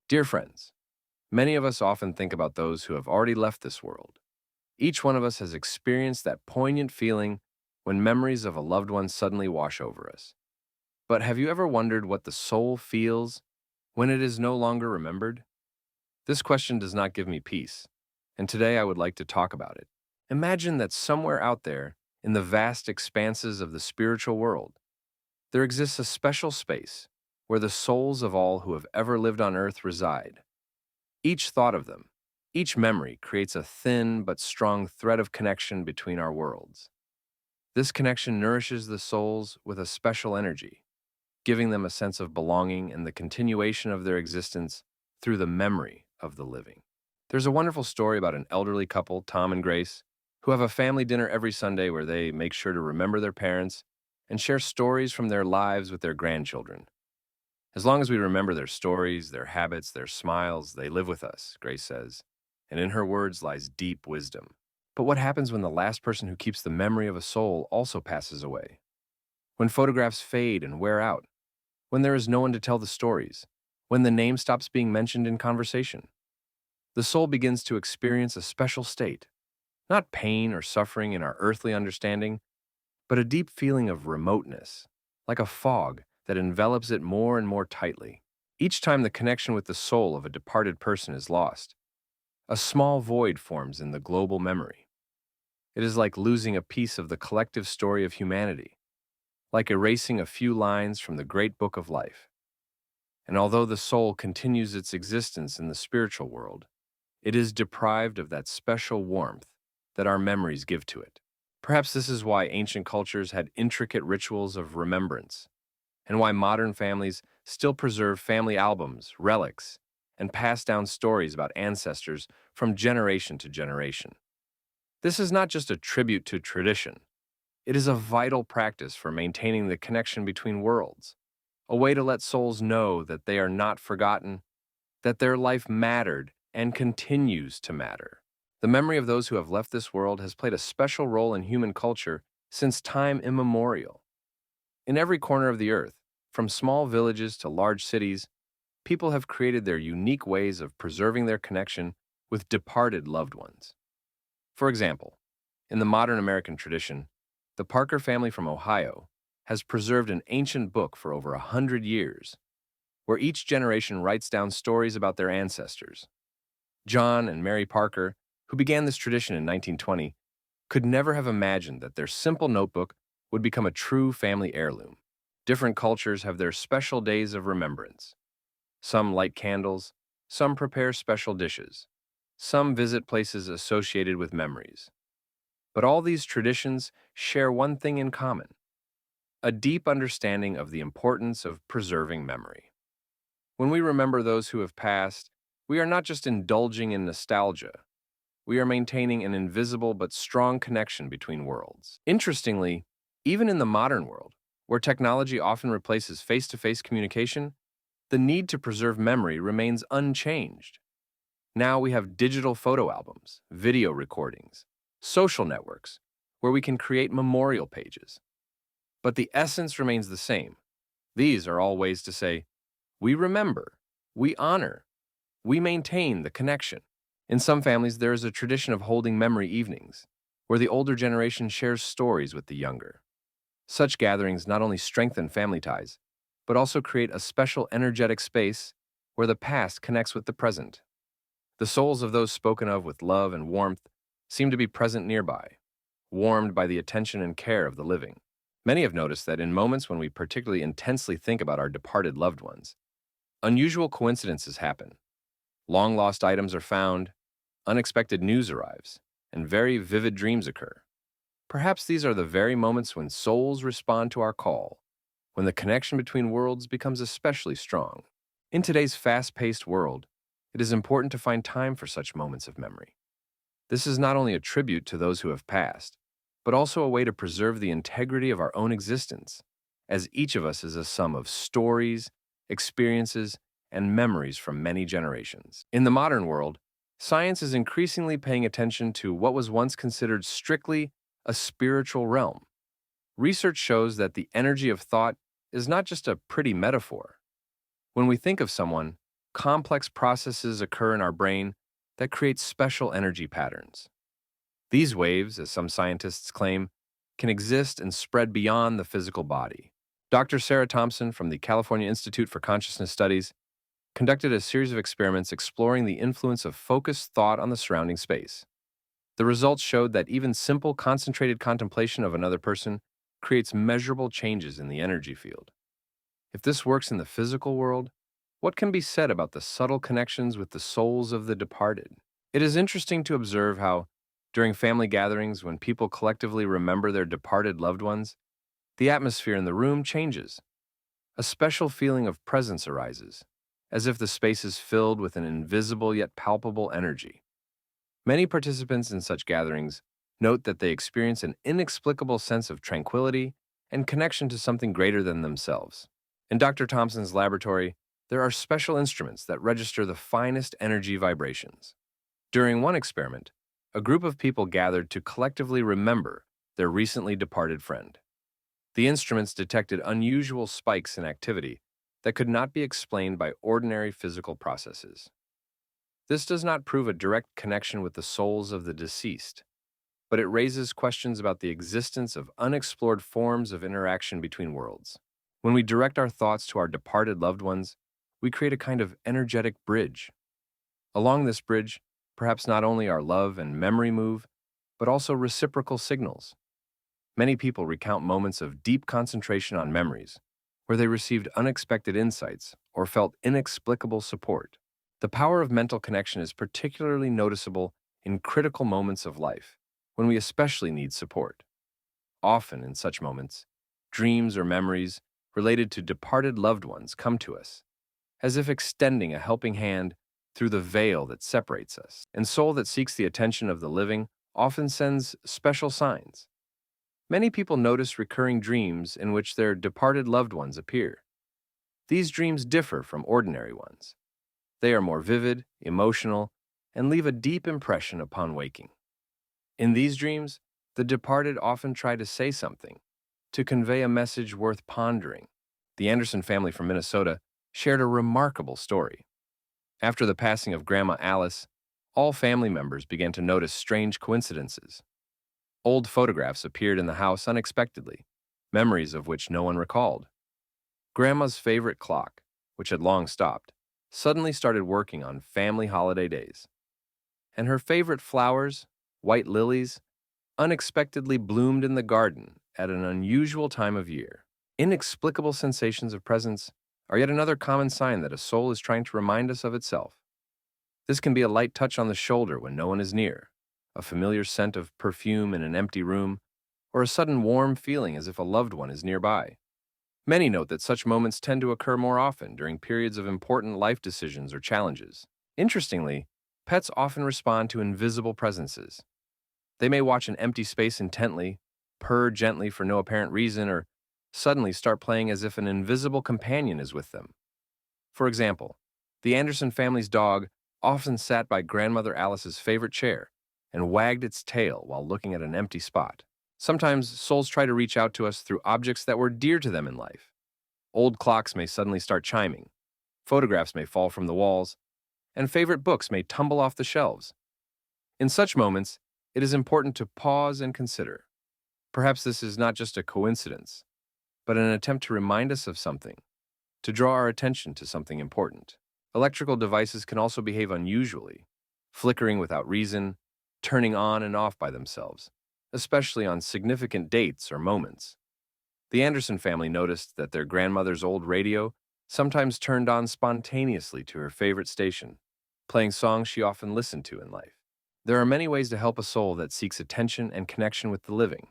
Dear friends, many of us often think about those who have already left this world. Each one of us has experienced that poignant feeling when memories of a loved one suddenly wash over us. But have you ever wondered what the soul feels when it is no longer remembered? This question does not give me peace, and today I would like to talk about it. Imagine that somewhere out there, in the vast expanses of the spiritual world, there exists a special space where the souls of all who have ever lived on earth reside. Each thought of them, each memory creates a thin but strong thread of connection between our worlds. This connection nourishes the souls with a special energy, giving them a sense of belonging and the continuation of their existence through the memory of the living. There's a wonderful story about an elderly couple, Tom and Grace, who have a family dinner every Sunday where they make sure to remember their parents and share stories from their lives with their grandchildren. As long as we remember their stories, their habits, their smiles, they live with us, Grace says, and in her words lies deep wisdom. But what happens when the last person who keeps the memory of a soul also passes away? When photographs fade and wear out? When there is no one to tell the stories? When the name stops being mentioned in conversation? The soul begins to experience a special state, not pain or suffering in our earthly understanding, but a deep feeling of remoteness, like a fog that envelops it more and more tightly. Each time the connection with the soul of a departed person is lost, a small void forms in the global memory. It is like losing a piece of the collective story of humanity, like erasing a few lines from the great book of life. And although the soul continues its existence in the spiritual world, it is deprived of that special warmth that our memories give to it. Perhaps this is why ancient cultures had intricate rituals of remembrance, and why modern families still preserve family albums, relics, and pass down stories about ancestors from generation to generation. This is not just a tribute to tradition, it is a vital practice for maintaining the connection between worlds, a way to let souls know that they are not forgotten, that their life mattered and continues to matter. The memory of those who have left this world has played a special role in human culture since time immemorial. In every corner of the earth, from small villages to large cities, people have created their unique ways of preserving their connection with departed loved ones. For example, in the modern American tradition, the Parker family from Ohio has preserved an ancient book for over 100 years, where each generation writes down stories about their ancestors. John and Mary Parker, who began this tradition in 1920, could never have imagined that their simple notebook would become a true family heirloom. Different cultures have their special days of remembrance. Some light candles, some prepare special dishes, some visit places associated with memories. But all these traditions share one thing in common: a deep understanding of the importance of preserving memory. When we remember those who have passed, we are not just indulging in nostalgia, we are maintaining an invisible but strong connection between worlds. Interestingly, even in the modern world, where technology often replaces face-to-face communication, the need to preserve memory remains unchanged. Now we have digital photo albums, video recordings, social networks, where we can create memorial pages. But the essence remains the same. These are all ways to say, we remember, we honor, we maintain the connection. In some families, there is a tradition of holding memory evenings, where the older generation shares stories with the younger. Such gatherings not only strengthen family ties, but also create a special energetic space where the past connects with the present. The souls of those spoken of with love and warmth seem to be present nearby, warmed by the attention and care of the living. Many have noticed that in moments when we particularly intensely think about our departed loved ones, unusual coincidences happen. Long-lost items are found, unexpected news arrives, and very vivid dreams occur. Perhaps these are the very moments when souls respond to our call, when the connection between worlds becomes especially strong. In today's fast-paced world, it is important to find time for such moments of memory. This is not only a tribute to those who have passed, but also a way to preserve the integrity of our own existence, as each of us is a sum of stories, experiences, and memories from many generations. In the modern world, science is increasingly paying attention to what was once considered strictly a spiritual realm. Research shows that the energy of thought is not just a pretty metaphor. When we think of someone, complex processes occur in our brain that create special energy patterns. These waves, as some scientists claim, can exist and spread beyond the physical body. Dr. Sarah Thompson from the California Institute for Consciousness Studies conducted a series of experiments exploring the influence of focused thought on the surrounding space. The results showed that even simple, concentrated contemplation of another person creates measurable changes in the energy field. If this works in the physical world, what can be said about the subtle connections with the souls of the departed? It is interesting to observe how, during family gatherings, when people collectively remember their departed loved ones, the atmosphere in the room changes. A special feeling of presence arises, as if the space is filled with an invisible yet palpable energy. Many participants in such gatherings note that they experience an inexplicable sense of tranquility and connection to something greater than themselves. In Dr. Thompson's laboratory, there are special instruments that register the finest energy vibrations. During one experiment, a group of people gathered to collectively remember their recently departed friend. The instruments detected unusual spikes in activity that could not be explained by ordinary physical processes. This does not prove a direct connection with the souls of the deceased, but it raises questions about the existence of unexplored forms of interaction between worlds. When we direct our thoughts to our departed loved ones, we create a kind of energetic bridge. Along this bridge, perhaps not only our love and memory move, but also reciprocal signals. Many people recount moments of deep concentration on memories, where they received unexpected insights or felt inexplicable support. The power of mental connection is particularly noticeable in critical moments of life, when we especially need support. Often, in such moments, dreams or memories related to departed loved ones come to us, as if extending a helping hand through the veil that separates us. And soul that seeks the attention of the living often sends special signs. Many people notice recurring dreams in which their departed loved ones appear. These dreams differ from ordinary ones. They are more vivid, emotional, and leave a deep impression upon waking. In these dreams, the departed often try to say something, to convey a message worth pondering. The Anderson family from Minnesota shared a remarkable story. After the passing of Grandma Alice, all family members began to notice strange coincidences. Old photographs appeared in the house unexpectedly, memories of which no one recalled. Grandma's favorite clock, which had long stopped, suddenly started working on family holiday days. And her favorite flowers, white lilies, unexpectedly bloomed in the garden at an unusual time of year. Inexplicable sensations of presence are yet another common sign that a soul is trying to remind us of itself. This can be a light touch on the shoulder when no one is near, a familiar scent of perfume in an empty room, or a sudden warm feeling as if a loved one is nearby. Many note that such moments tend to occur more often during periods of important life decisions or challenges. Interestingly, pets often respond to invisible presences. They may watch an empty space intently, purr gently for no apparent reason, or suddenly start playing as if an invisible companion is with them. For example, the Anderson family's dog often sat by Grandmother Alice's favorite chair and wagged its tail while looking at an empty spot. Sometimes souls try to reach out to us through objects that were dear to them in life. Old clocks may suddenly start chiming, photographs may fall from the walls, and favorite books may tumble off the shelves. In such moments, it is important to pause and consider. Perhaps this is not just a coincidence, but an attempt to remind us of something, to draw our attention to something important. Electrical devices can also behave unusually, flickering without reason, turning on and off by themselves, especially on significant dates or moments. The Anderson family noticed that their grandmother's old radio sometimes turned on spontaneously to her favorite station, playing songs she often listened to in life. There are many ways to help a soul that seeks attention and connection with the living.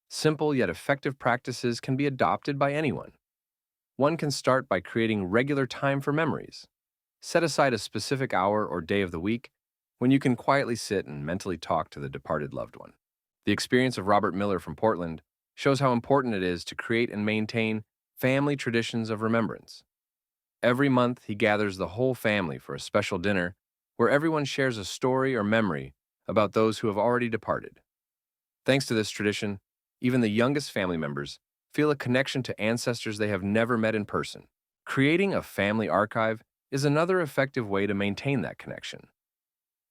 Simple yet effective practices can be adopted by anyone. One can start by creating regular time for memories. Set aside a specific hour or day of the week when you can quietly sit and mentally talk to the departed loved one. The experience of Robert Miller from Portland shows how important it is to create and maintain family traditions of remembrance. Every month, he gathers the whole family for a special dinner where everyone shares a story or memory about those who have already departed. Thanks to this tradition, even the youngest family members feel a connection to ancestors they have never met in person. Creating a family archive is another effective way to maintain that connection.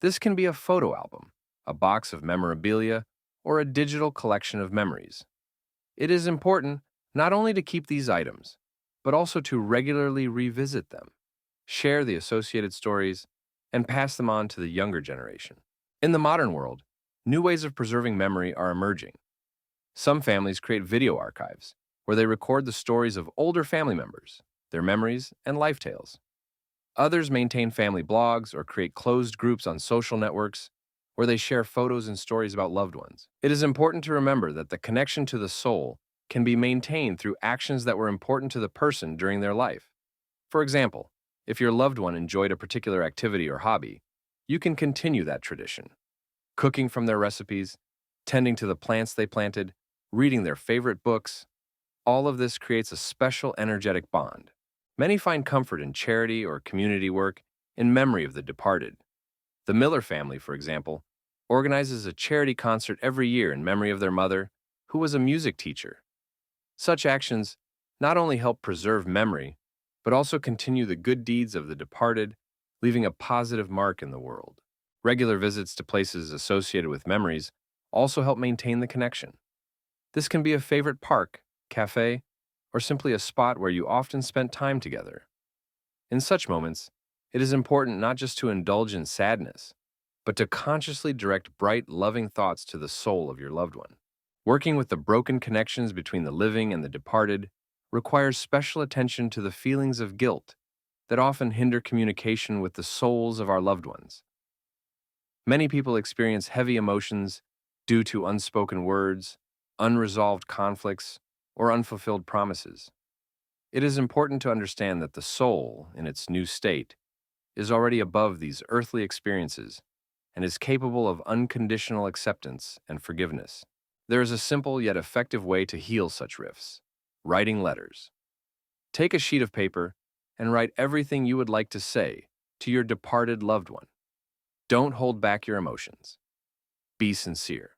This can be a photo album, a box of memorabilia, or a digital collection of memories. It is important not only to keep these items, but also to regularly revisit them, share the associated stories, and pass them on to the younger generation. In the modern world, new ways of preserving memory are emerging. Some families create video archives where they record the stories of older family members, their memories, and life tales. Others maintain family blogs or create closed groups on social networks where they share photos and stories about loved ones. It is important to remember that the connection to the soul can be maintained through actions that were important to the person during their life. For example, if your loved one enjoyed a particular activity or hobby, you can continue that tradition. Cooking from their recipes, tending to the plants they planted, reading their favorite books, all of this creates a special energetic bond. Many find comfort in charity or community work in memory of the departed. The Miller family, for example, organizes a charity concert every year in memory of their mother, who was a music teacher. Such actions not only help preserve memory, but also continue the good deeds of the departed, leaving a positive mark in the world. Regular visits to places associated with memories also help maintain the connection. This can be a favorite park, cafe, or simply a spot where you often spent time together. In such moments, it is important not just to indulge in sadness, but to consciously direct bright, loving thoughts to the soul of your loved one. Working with the broken connections between the living and the departed requires special attention to the feelings of guilt that often hinder communication with the souls of our loved ones. Many people experience heavy emotions due to unspoken words, unresolved conflicts, or unfulfilled promises. It is important to understand that the soul, in its new state, is already above these earthly experiences and is capable of unconditional acceptance and forgiveness. There is a simple yet effective way to heal such rifts: writing letters. Take a sheet of paper and write everything you would like to say to your departed loved one. Don't hold back your emotions. Be sincere.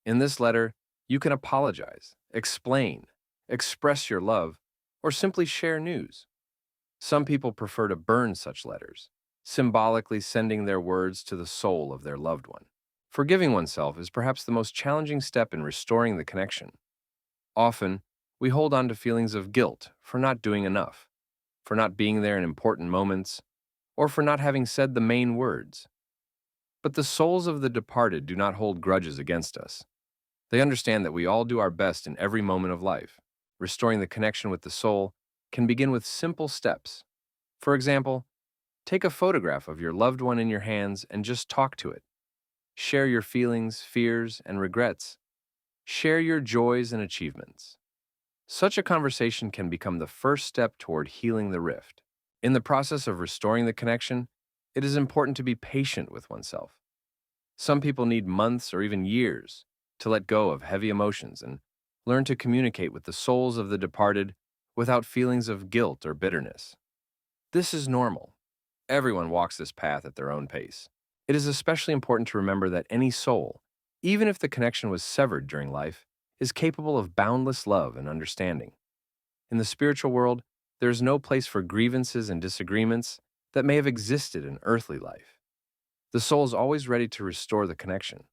In this letter, you can apologize, explain, express your love, or simply share news. Some people prefer to burn such letters, symbolically sending their words to the soul of their loved one. Forgiving oneself is perhaps the most challenging step in restoring the connection. Often, we hold on to feelings of guilt for not doing enough, for not being there in important moments, or for not having said the main words. But the souls of the departed do not hold grudges against us. They understand that we all do our best in every moment of life. Restoring the connection with the soul can begin with simple steps. For example, take a photograph of your loved one in your hands and just talk to it. Share your feelings, fears, and regrets. Share your joys and achievements. Such a conversation can become the first step toward healing the rift. In the process of restoring the connection, it is important to be patient with oneself. Some people need months or even years to let go of heavy emotions and learn to communicate with the souls of the departed without feelings of guilt or bitterness. This is normal. Everyone walks this path at their own pace. It is especially important to remember that any soul, even if the connection was severed during life, is capable of boundless love and understanding. In the spiritual world, there is no place for grievances and disagreements that may have existed in earthly life. The soul is always ready to restore the connection.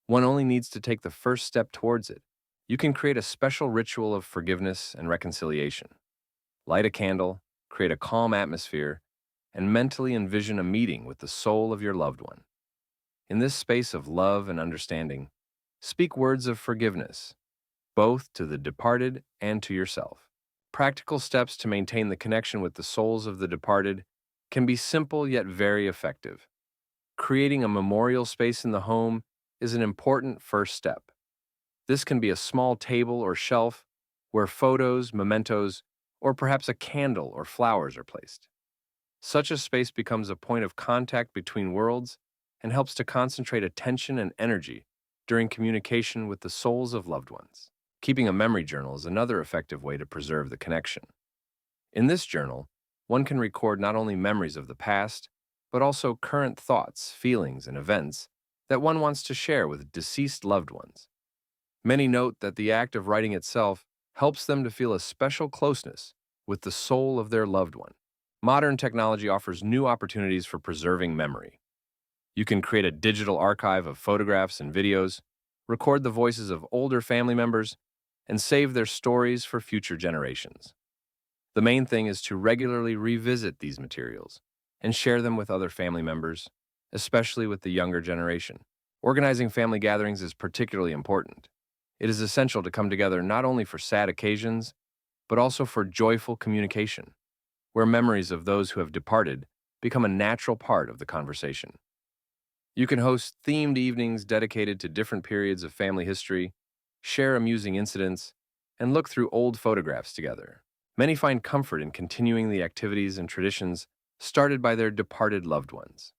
One only needs to take the first step towards it. You can create a special ritual of forgiveness and reconciliation. Light a candle, create a calm atmosphere, and mentally envision a meeting with the soul of your loved one. In this space of love and understanding, speak words of forgiveness, both to the departed and to yourself. Practical steps to maintain the connection with the souls of the departed can be simple yet very effective. Creating a memorial space in the home is an important first step. This can be a small table or shelf where photos, mementos, or perhaps a candle or flowers are placed. Such a space becomes a point of contact between worlds and helps to concentrate attention and energy during communication with the souls of loved ones. Keeping a memory journal is another effective way to preserve the connection. In this journal, one can record not only memories of the past, but also current thoughts, feelings, and events that one wants to share with deceased loved ones. Many note that the act of writing itself helps them to feel a special closeness with the soul of their loved one. Modern technology offers new opportunities for preserving memory. You can create a digital archive of photographs and videos, record the voices of older family members, and save their stories for future generations. The main thing is to regularly revisit these materials and share them with other family members, especially with the younger generation. Organizing family gatherings is particularly important. It is essential to come together not only for sad occasions, but also for joyful communication, where memories of those who have departed become a natural part of the conversation. You can host themed evenings dedicated to different periods of family history, share amusing incidents, and look through old photographs together. Many find comfort in continuing the activities and traditions started by their departed loved ones.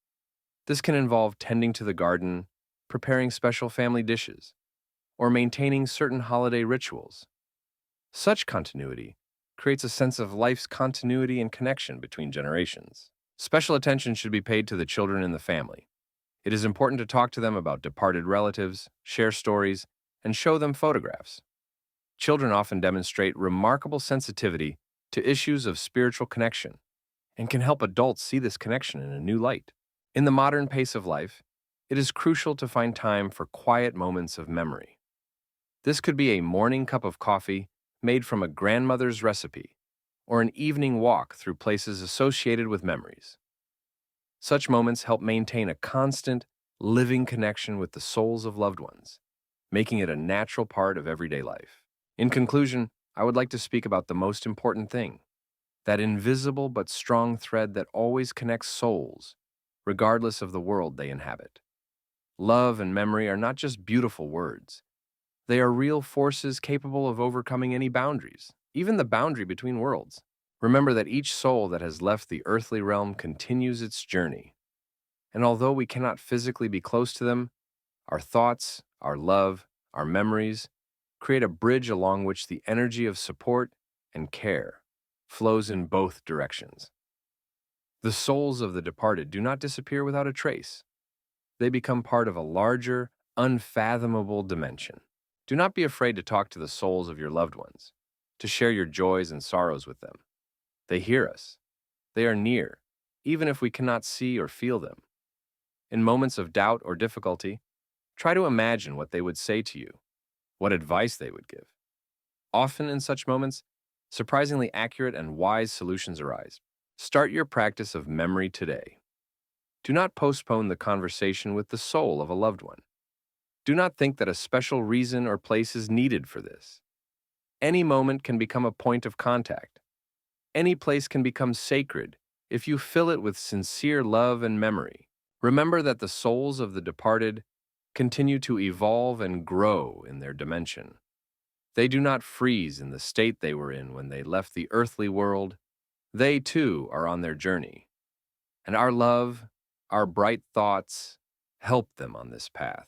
This can involve tending to the garden, preparing special family dishes, or maintaining certain holiday rituals. Such continuity creates a sense of life's continuity and connection between generations. Special attention should be paid to the children in the family. It is important to talk to them about departed relatives, share stories, and show them photographs. Children often demonstrate remarkable sensitivity to issues of spiritual connection and can help adults see this connection in a new light. In the modern pace of life, it is crucial to find time for quiet moments of memory. This could be a morning cup of coffee made from a grandmother's recipe, or an evening walk through places associated with memories. Such moments help maintain a constant, living connection with the souls of loved ones, making it a natural part of everyday life. In conclusion, I would like to speak about the most important thing, that invisible but strong thread that always connects souls, regardless of the world they inhabit. Love and memory are not just beautiful words. They are real forces capable of overcoming any boundaries, even the boundary between worlds. Remember that each soul that has left the earthly realm continues its journey. And although we cannot physically be close to them, our thoughts, our love, our memories create a bridge along which the energy of support and care flows in both directions. The souls of the departed do not disappear without a trace. They become part of a larger, unfathomable dimension. Do not be afraid to talk to the souls of your loved ones, to share your joys and sorrows with them. They hear us. They are near, even if we cannot see or feel them. In moments of doubt or difficulty, try to imagine what they would say to you, what advice they would give. Often in such moments, surprisingly accurate and wise solutions arise. Start your practice of memory today. Do not postpone the conversation with the soul of a loved one. Do not think that a special reason or place is needed for this. Any moment can become a point of contact. Any place can become sacred if you fill it with sincere love and memory. Remember that the souls of the departed continue to evolve and grow in their dimension. They do not freeze in the state they were in when they left the earthly world. They, too, are on their journey. And our love, our bright thoughts, help them on this path,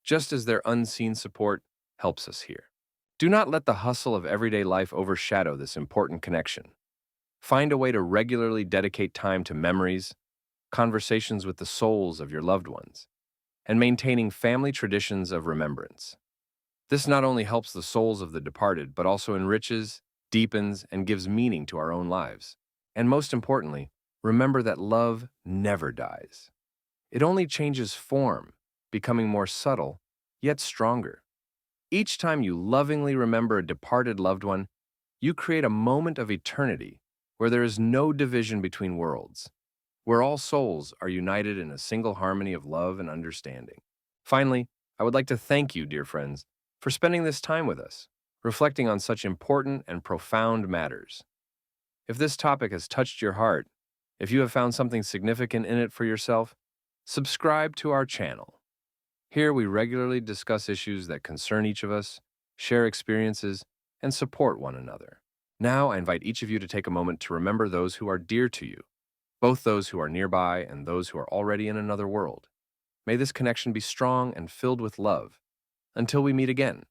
just as their unseen support helps us here. Do not let the hustle of everyday life overshadow this important connection. Find a way to regularly dedicate time to memories, conversations with the souls of your loved ones, and maintaining family traditions of remembrance. This not only helps the souls of the departed, but also enriches, deepens, and gives meaning to our own lives. And most importantly, remember that love never dies. It only changes form, becoming more subtle, yet stronger. Each time you lovingly remember a departed loved one, you create a moment of eternity where there is no division between worlds, where all souls are united in a single harmony of love and understanding. Finally, I would like to thank you, dear friends, for spending this time with us, reflecting on such important and profound matters. If this topic has touched your heart, if you have found something significant in it for yourself, subscribe to our channel. Here we regularly discuss issues that concern each of us, share experiences, and support one another. Now I invite each of you to take a moment to remember those who are dear to you, both those who are nearby and those who are already in another world. May this connection be strong and filled with love. Until we meet again.